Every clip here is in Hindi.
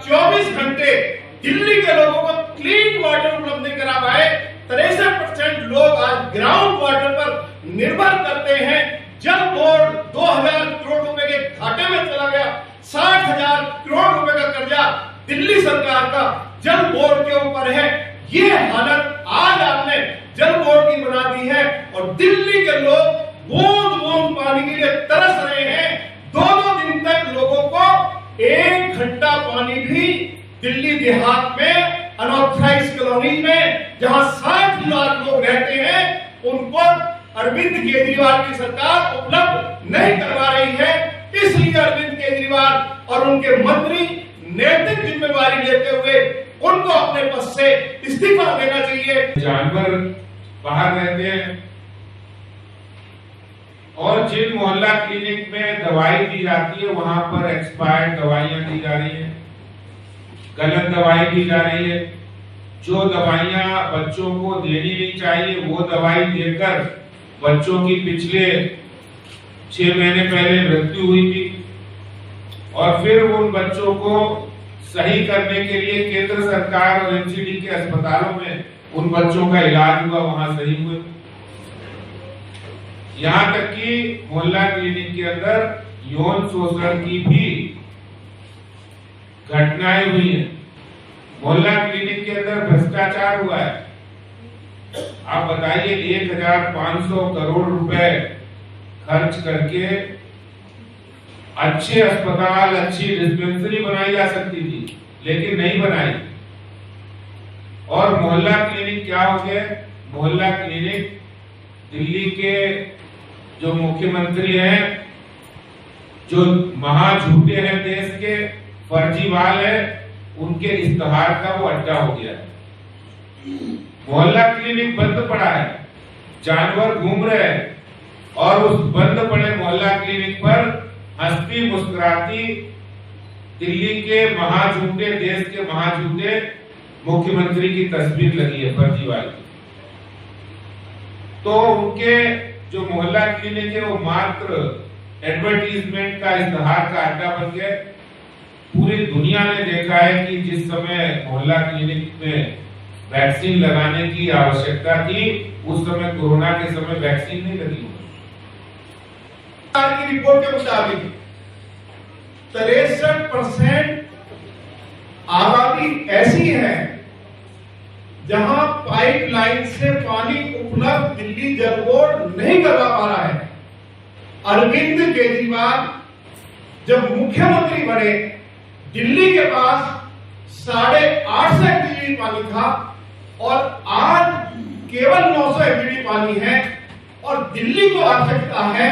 24 घंटे दिल्ली के लोगों को क्लीन वाटर उपलब्ध नहीं करा पाए। 63% लोग आज ग्राउंड वाटर पर निर्भर करते हैं। जल बोर्ड 2000 करोड़ रुपए के घाटे में चला गया। 60,000 करोड़ रुपए का कर्जा दिल्ली सरकार का जल बोर्ड के ऊपर है। ये हालत आज आपने जल बोर्ड की बना दी है और दिल्ली के लोग बूंद बूंद पानी के लिए तरस रहे हैं। 2-2 दिन तक लोगों को 1 घंटा पानी भी दिल्ली देहात में अनऑथराइज्ड कॉलोनी में जहां 60 लाख लोग रहते हैं उनको अरविंद केजरीवाल की सरकार उपलब्ध नहीं करवा रही है। इसलिए अरविंद केजरीवाल और उनके मंत्री नैतिक जिम्मेवारी लेते हुए उनको अपने पद से इस्तीफा देना चाहिए। जानवर बाहर रहते हैं और जिन मोहल्ला क्लिनिक में दवाई दी जाती है वहां पर एक्सपायर्ड दवाइयां दी जा रही है, गलत दवाई दी जा रही है। जो दवाइयां बच्चों को देनी नहीं चाहिए वो दवाई देकर बच्चों की पिछले 6 महीने पहले मृत्यु हुई थी और फिर उन बच्चों को सही करने के लिए केंद्र सरकार और एमसीडी के अस्पतालों में उन बच्चों का इलाज हुआ, वहां सही हुए। यहां तक कि मोहल्ला क्लिनिक के अंदर यौन शोषण की भी घटनाएं हुई हैं। मोहल्ला क्लिनिक के अंदर भ्रष्टाचार हुआ है। आप बताइए 1500 करोड़ रुपए खर्च करके अच्छे अस्पताल, अच्छी डिस्पेंसरी बनाई जा सकती थी, लेकिन नहीं बनाई। और मोहल्ला क्लिनिक क्या हो गया? मोहल्ला क्लिनिक दिल्ली के जो मुख्यमंत्री हैं, जो महाझूठे हैं, देश के फर्जीवाल है, उनके इश्तेहार का वो अड्डा हो गया है। मोहल्ला क्लिनिक बंद पड़ा है, जानवर घूम रहे हैं और उस बंद पड़े मोहल्ला क्लिनिक पर हंसती मुस्कुराती दिल्ली के महाझूठे, देश के महाझूठे मुख्यमंत्री की तस्वीर लगी है फर्जीवाल की। तो उनके जो मोहल्ला क्लिनिक है वो मात्र एडवर्टीजमेंट का, इश्तेहार का अड्डा बन गया। पूरी दुनिया ने देखा है कि जिस समय मोहल्ला क्लिनिक में वैक्सीन लगाने की आवश्यकता थी, उस समय कोरोना के समय वैक्सीन नहीं लगी। की रिपोर्ट के मुताबिक 63% आबादी ऐसी है जहां पाइपलाइन से पानी उपलब्ध दिल्ली जल बोर्ड नहीं करवा पा रहा है। अरविंद केजरीवाल जब मुख्यमंत्री बने, दिल्ली के पास 850 एमजीडी पानी था और आज केवल 900 एमजीडी पानी है और दिल्ली को आवश्यकता है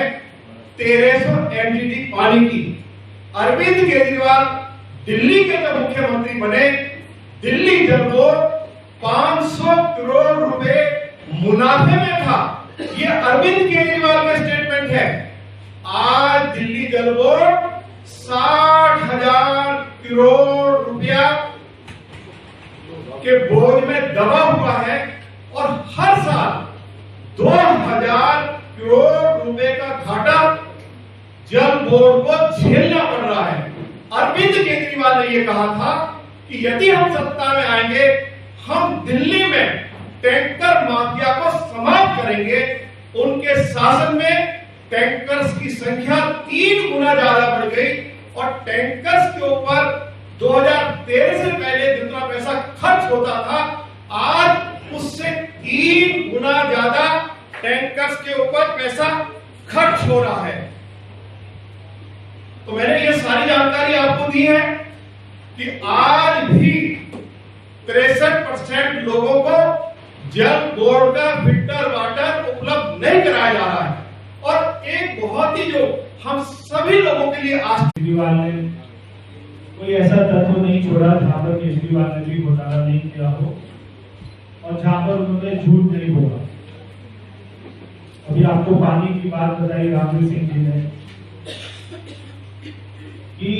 1300 एमजीडी पानी की। अरविंद केजरीवाल दिल्ली के जब मुख्यमंत्री बने, दिल्ली जल बोर्ड 500 करोड़ रुपए मुनाफे में था। ये अरविंद केजरीवाल का स्टेटमेंट है। आज दिल्ली जल बोर्ड 60,000 करोड़ रुपया के बोझ में दबा हुआ है और हर साल 2000 करोड़ रुपए का घाटा जल बोर्ड को झेलना पड़ रहा है। अरविंद केजरीवाल ने यह कहा था कि यदि हम सत्ता में आएंगे, हम दिल्ली में टैंकर माफिया को समाप्त करेंगे। उनके शासन में टैंकर्स की संख्या 3 गुना ज्यादा बढ़ गई और टैंकर्स के ऊपर 2013 से पहले जितना पैसा खर्च होता था, आज उससे 3 गुना ज्यादा टैंकर्स के ऊपर पैसा खर्च हो रहा है। तो मैंने ये सारी जानकारी आपको दी है कि आज भी 63% लोगों को जल बोर्ड का फिल्टर वाटर उपलब्ध नहीं कराया जा रहा है। और एक बहुत ही जो हम सभी लोगों के लिए केजरीवाल ने कोई ऐसा तत्व नहीं छोड़ा जहां पर केजरीवाल ने भी घोटाला नहीं किया हो और जहां पर उन्होंने झूठ नहीं बोला। अभी आपको पानी की बात बताई रामवीर सिंह जी ने कि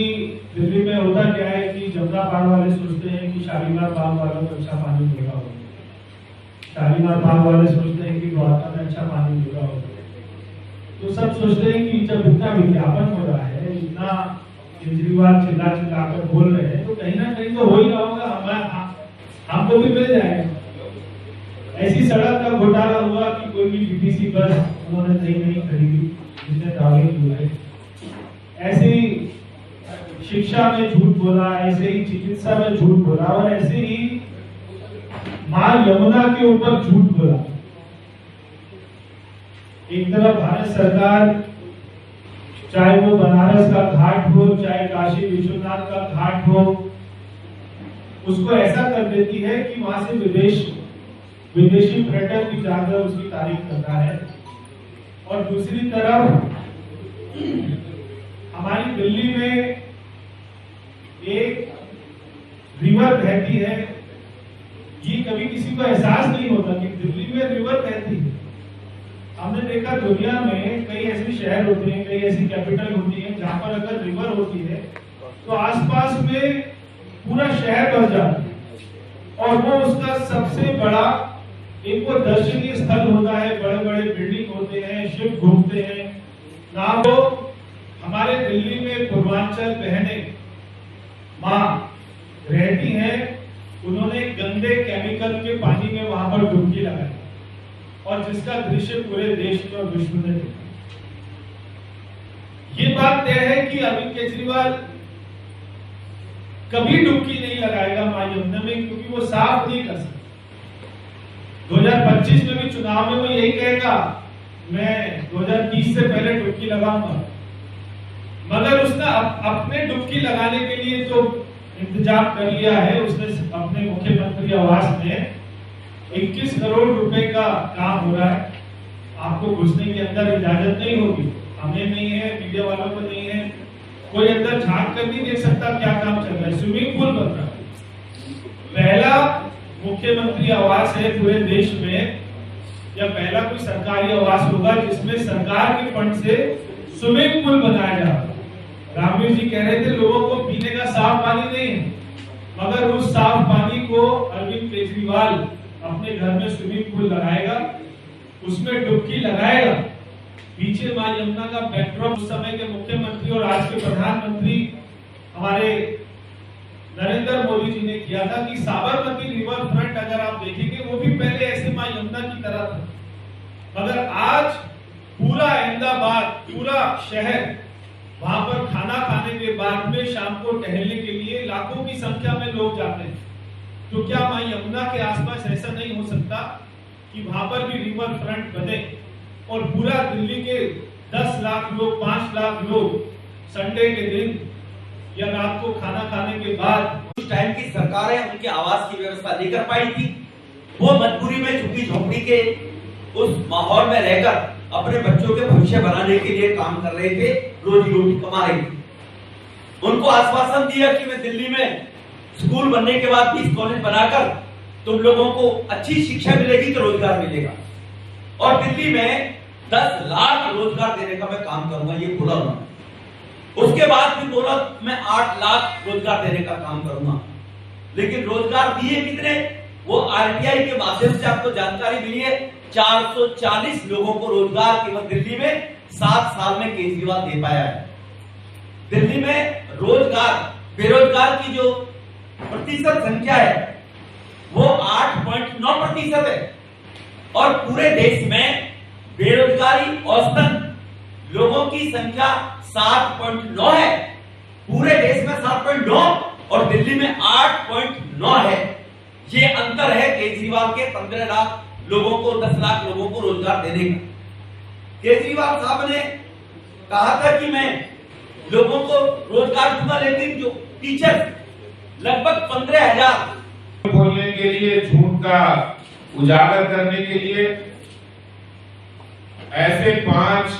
दिल्ली में होता क्या है कि जमुना बाग वाले सोचते हैं कि शालीमार बाग वालों को अच्छा पानी मिलेगा होगा, शालीमार बाग वाले सोचते हैं कि द्वारका में अच्छा पानी मिलेगा होगा। तो सब सोचते हैं कि जब इतना विज्ञापन हो रहा है, इतना केजरीवाल चिल्ला चिल्लाकर बोल रहे हैं, तो कहीं ना कहीं तो हो ही रहा होगा, हमको भी मिल जाएगा। ऐसी सड़क का घोटाला हुआ कि कोई भी डीटीसी बस उन्होंने नई नहीं खरीदी जिसने दावे किए, ऐसे ही शिक्षा में झूठ बोला, ऐसे ही चिकित्सा में झूठ बोला, और ऐसे ही मां यमुना के ऊपर झूठ बोला। एक तरफ भारत सरकार चाहे वो बनारस का घाट हो, चाहे काशी विश्वनाथ का घाट हो, उसको ऐसा कर देती है कि वहां से विदेशी पर्यटक भी जाकर उसकी तारीफ करता है। और दूसरी तरफ हमारी दिल्ली में एक रिवर बहती है, ये कभी किसी को एहसास नहीं होता कि दिल्ली में रिवर बहती है। हमने देखा दुनिया में कई ऐसे शहर होते हैं, कई ऐसी कैपिटल होती है जहां पर अगर रिवर होती है तो आसपास में पूरा शहर बस जाता है, और वो उसका सबसे बड़ा एक वो दर्शनीय स्थल होता है। बड़े बड़े बिल्डिंग होते हैं, शिप घूमते हैं ना। वो हमारे दिल्ली में पूर्वांचल बहनें माँ रहती हैं, उन्होंने गंदे केमिकल के पानी में वहां पर डुबकी लगाई, और जिसका दृश्य पूरे देश में और विश्व ने देखा। ये बात तय है कि अरविंद केजरीवाल कभी डुबकी नहीं लगाएगा मां यमुना में, क्योंकि वो साफ नहीं कर सकता। 2025 में भी चुनाव में वो यही कहेगा, मैं 2030 से पहले डुबकी लगाऊंगा, मगर उसने अपने डुबकी लगाने के लिए तो इंतजाम कर लिया है। उसने अपने मुख्यमंत्री आवास में 21 करोड़ रुपए का काम हो रहा है। आपको घुसने के अंदर इजाजत नहीं होगी, हमें नहीं है, मीडिया वालों को नहीं है, कोई अंदर झांक कर नहीं देख सकता क्या काम चल रहा है। स्विमिंग पूल बन रहा है, पहला मुख्यमंत्री आवास है पूरे देश में, या पहला कोई सरकारी आवास होगा जिसमें सरकार के फंड से स्विमिंग पूल बनाया जा रहा है। रामवीर जी कह रहे थे लोगों को पीने का साफ पानी नहीं है, मगर उस साफ पानी को अरविंद केजरीवाल अपने घर में स्विमिंग पूल लगाएगा, उसमें डुबकी लगाएगा। पीछे मां यमुना का बैकड्रॉप उस समय के मुख्यमंत्री और आज के प्रधानमंत्री हमारे नरेंद्र मोदी जी ने किया था कि साबरमती रिवर फ्रंट अगर आप देखेंगे वो भी पहले ऐसे मां यमुना की तरह था, मगर आज पूरा अहमदाबाद, पूरा शहर वहां पर खाना खाने के बाद में शाम को टहलने के लिए लाखों की संख्या में लोग जाते हैं। तो क्या मां यमुना के आसपास ऐसा नहीं हो सकता कि वहां पर भी रिवर फ्रंट बने और पूरा दिल्ली के 10 लाख लोग, 5 लाख लोग संडे के दिन या रात को खाना खाने के बाद उस टाइम की सरकारें उनके आवास की व्यवस्था नहीं कर पाई थी। वो मजबूरी में झुग्गी झोपड़ी के उस माहौल में रहकर अपने बच्चों के भविष्य बनाने के लिए काम कर रहे थे, रोजी रोटी कमा रहे थे। उनको आश्वासन दिया कि मैं दिल्ली में स्कूल बनने के बाद 20 कॉलेज बनाकर तुम लोगों को अच्छी शिक्षा मिलेगी तो रोजगार मिलेगा, और दिल्ली में 10 लाख रोजगार देने का मैं काम करूंगा, ये बोला उन्होंने। उसके बाद भी बोला मैं 8 लाख रोजगार देने का काम करूंगा, लेकिन रोजगार दिए कितने? वो आरटीआई के माध्यम से आपको जानकारी मिली है, 440 लोगों को रोजगार केवल दिल्ली में 7 साल में केजरीवाल दे पाया है। दिल्ली में रोजगार, बेरोजगार की जो प्रतिशत संख्या है वो 8.9% है, और पूरे देश में बेरोजगारी औसतन लोगों की संख्या 7.9 है। पूरे देश में 7.9 और दिल्ली में 8.9 है। ये अंतर है केजरीवाल के 15 लाख लोगों को, 10 लाख लोगों को रोजगार देने का। केजरीवाल साहब ने कहा था कि मैं लोगों को रोजगार दूंगा, लेकिन जो टीचर लगभग 15,000 बोलने के लिए, झूठ का उजागर करने के लिए ऐसे 5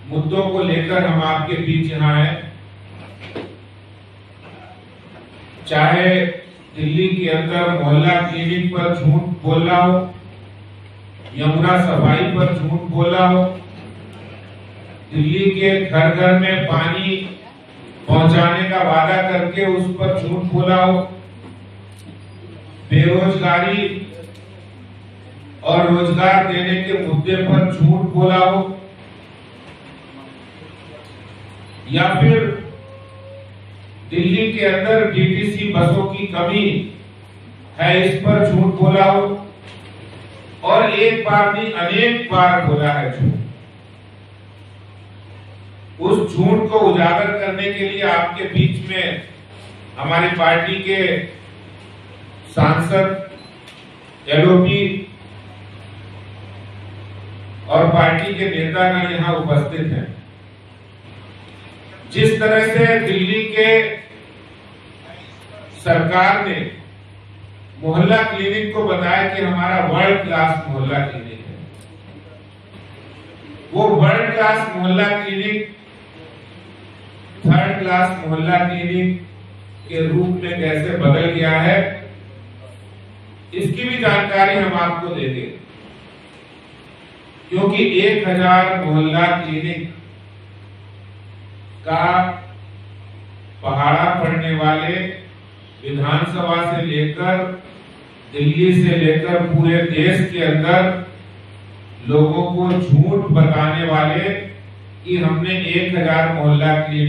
मुद्दों को लेकर हम आपके बीच यहाँ हैं। चाहे दिल्ली के अंदर मोहल्ला क्लिनिक पर झूठ बोला हो, यमुना सफाई पर झूठ बोला हो, दिल्ली के घर घर में पानी पहुंचाने का वादा करके उस पर झूठ बोला हो, बेरोजगारी और रोजगार देने के मुद्दे पर झूठ बोला हो, या फिर दिल्ली के अंदर डीटीसी बसों की कमी है, इस पर झूठ बोला हो, और एक बार नहीं अनेक बार बोला है झूठ। उस झूठ को उजागर करने के लिए आपके बीच में हमारी पार्टी के सांसद, एलओपी और पार्टी के नेतागण यहां उपस्थित हैं। जिस तरह से दिल्ली के सरकार ने मोहल्ला क्लिनिक को बताया कि हमारा वर्ल्ड क्लास मोहल्ला क्लिनिक है, वो वर्ल्ड क्लास मोहल्ला क्लिनिक थर्ड क्लास मोहल्ला क्लिनिक के रूप में कैसे बदल गया है, इसकी भी जानकारी हम आपको देंगे। क्योंकि 1000 मोहल्ला क्लिनिक का पहाड़ा पड़ने वाले विधानसभा से लेकर दिल्ली से लेकर पूरे देश के अंदर लोगों को झूठ बताने वाले कि हमने 1000 मोहल्ला क्लिनिक